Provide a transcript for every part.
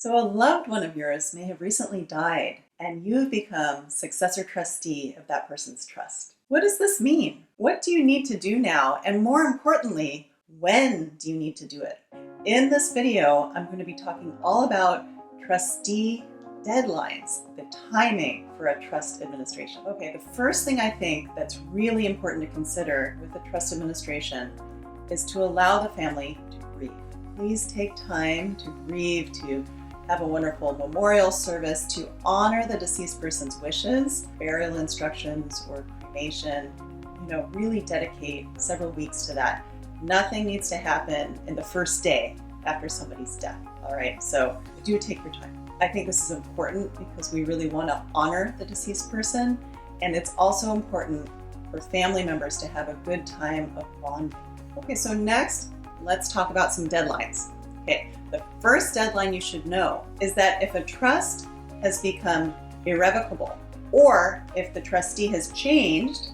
So a loved one of yours may have recently died, and you've become successor trustee of that person's trust. What does this mean? What do you need to do now? And more importantly, when do you need to do it? In this video, I'm going to be talking all about trustee deadlines, the timing for a trust administration. Okay, the first thing I think that's really important to consider with a trust administration is to allow the family to grieve. Please take time to grieve, to have a wonderful memorial service, to honor the deceased person's wishes, burial instructions, or cremation. Really dedicate several weeks to that. Nothing needs to happen in the first day after somebody's death. All right, so do take your time. I think this is important because we really want to honor the deceased person, and it's also important for family members to have a good time of bonding. Okay, so next, let's talk about some deadlines. Okay, the first deadline you should know is that if a trust has become irrevocable, or if the trustee has changed,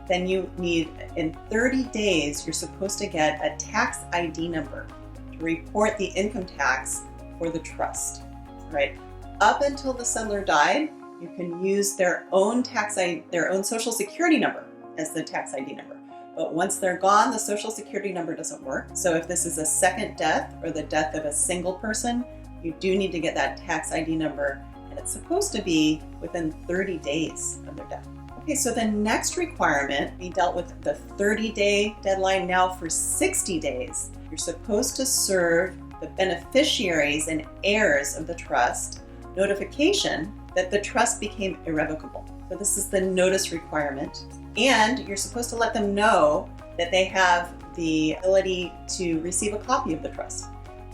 then you need, in 30 days, you're supposed to get a tax ID number to report the income tax for the trust, right? Up until the settlor died, you can use their own their own social security number as the tax ID number. But once they're gone, the social security number doesn't work. So if this is a second death or the death of a single person, you do need to get that tax ID number, and it's supposed to be within 30 days of their death. Okay, so the next requirement, we dealt with the 30-day deadline. Now for 60 days, you're supposed to serve the beneficiaries and heirs of the trust notification that the trust became irrevocable. So this is the notice requirement. And you're supposed to let them know that they have the ability to receive a copy of the trust.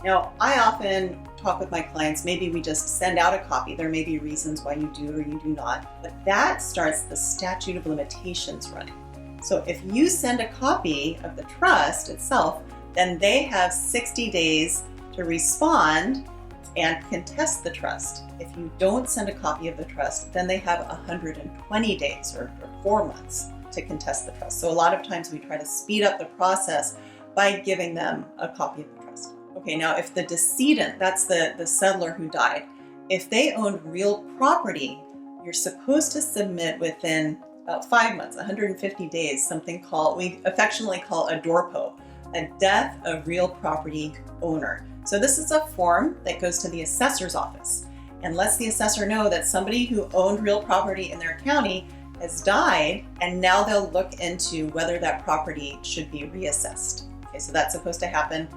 Now, I often talk with my clients, maybe we just send out a copy. There may be reasons why you do or you do not, but that starts the statute of limitations running. So if you send a copy of the trust itself, then they have 60 days to respond and contest the trust. If you don't send a copy of the trust, then they have 120 days or 4 months to contest the trust. So a lot of times we try to speed up the process by giving them a copy of the trust. Okay, now if the decedent, that's the settlor who died, if they owned real property, you're supposed to submit within about 5 months, 150 days, something we affectionately call a DORPO, a death of real property owner. So this is a form that goes to the assessor's office and lets the assessor know that somebody who owned real property in their county has died, and now they'll look into whether that property should be reassessed. Okay, so that's supposed to happen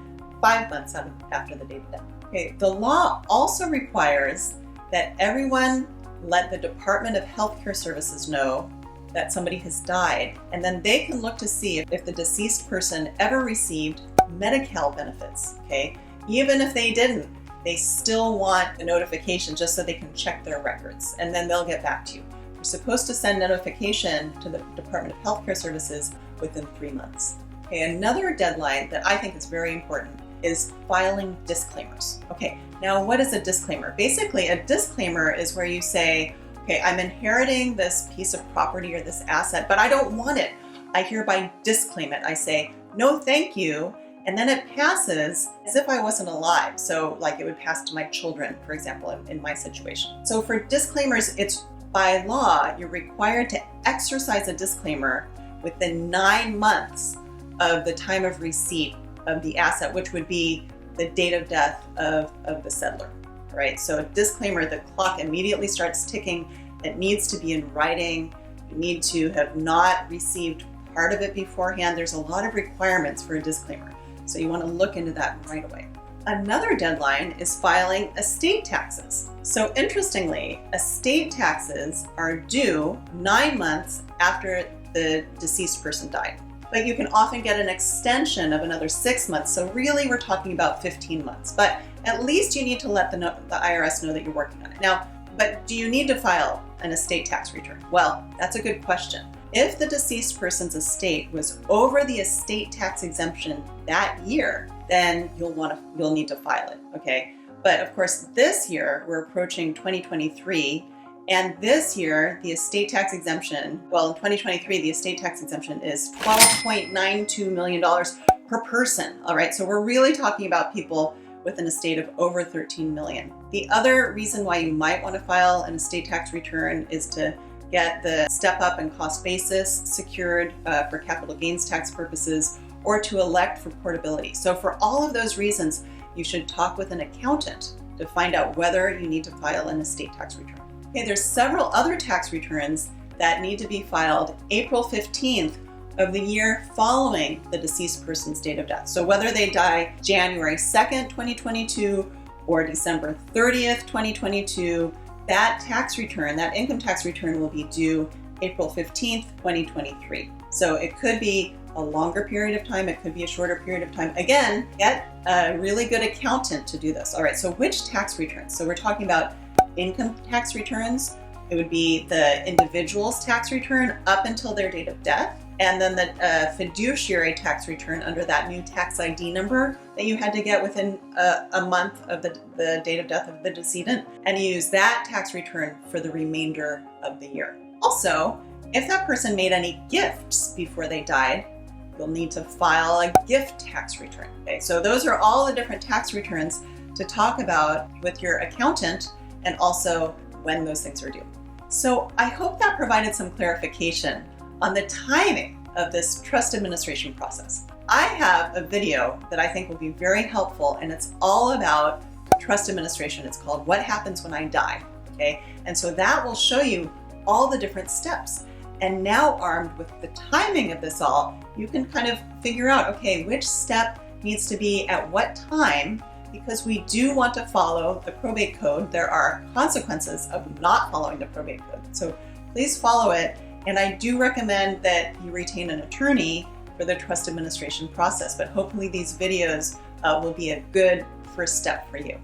5 months after the date of death. Okay, the law also requires that everyone let the Department of Healthcare Services know that somebody has died, and then they can look to see if the deceased person ever received Medi-Cal benefits. Okay, even if they didn't, they still want a notification just so they can check their records, and then they'll get back to you. You're supposed to send notification to the Department of Healthcare Services within 3 months. Okay, another deadline that I think is very important is filing disclaimers. Okay, now what is a disclaimer? Basically, a disclaimer is where you say, okay, I'm inheriting this piece of property or this asset, but I don't want it. I hereby disclaim it. I say, no, thank you. And then it passes as if I wasn't alive. So like it would pass to my children, for example, in my situation. So for disclaimers, it's by law, you're required to exercise a disclaimer within 9 months of the time of receipt of the asset, which would be the date of death of the settlor, right? So a disclaimer, the clock immediately starts ticking. It needs to be in writing. You need to have not received part of it beforehand. There's a lot of requirements for a disclaimer. So you want to look into that right away. Another deadline is filing estate taxes. So interestingly, estate taxes are due 9 months after the deceased person died. But you can often get an extension of another 6 months. So really we're talking about 15 months. But at least you need to let the IRS know that you're working on it. Now, but do you need to file an estate tax return? Well, that's a good question. If the deceased person's estate was over the estate tax exemption that year, then you'll need to file it, okay? But of course, this year we're approaching 2023, and this year the estate tax exemption, well, in 2023 the estate tax exemption is $12.92 million per person. All right, so we're really talking about people with an estate of over 13 million. The other reason why you might want to file an estate tax return is to get the step up in cost basis secured for capital gains tax purposes, or to elect for portability. So for all of those reasons, you should talk with an accountant to find out whether you need to file an estate tax return. Okay, there's several other tax returns that need to be filed April 15th of the year following the deceased person's date of death. So whether they die January 2nd, 2022 or December 30th, 2022, that tax return, that income tax return, will be due April 15th, 2023. So it could be a longer period of time, it could be a shorter period of time. Again, get a really good accountant to do this. All right, so which tax returns? So we're talking about income tax returns. It would be the individual's tax return up until their date of death, and then the fiduciary tax return under that new tax ID number that you had to get within a month of the date of death of the decedent, and use that tax return for the remainder of the year. Also, if that person made any gifts before they died, you'll need to file a gift tax return. Okay, so those are all the different tax returns to talk about with your accountant, and also when those things are due. So I hope that provided some clarification on the timing of this trust administration process. I have a video that I think will be very helpful, and it's all about trust administration. It's called What Happens When I Die, okay? And so that will show you all the different steps. And now, armed with the timing of this all, you can kind of figure out, okay, which step needs to be at what time, because we do want to follow the probate code. There are consequences of not following the probate code. So please follow it. And I do recommend that you retain an attorney for the trust administration process, but hopefully these videos will be a good first step for you.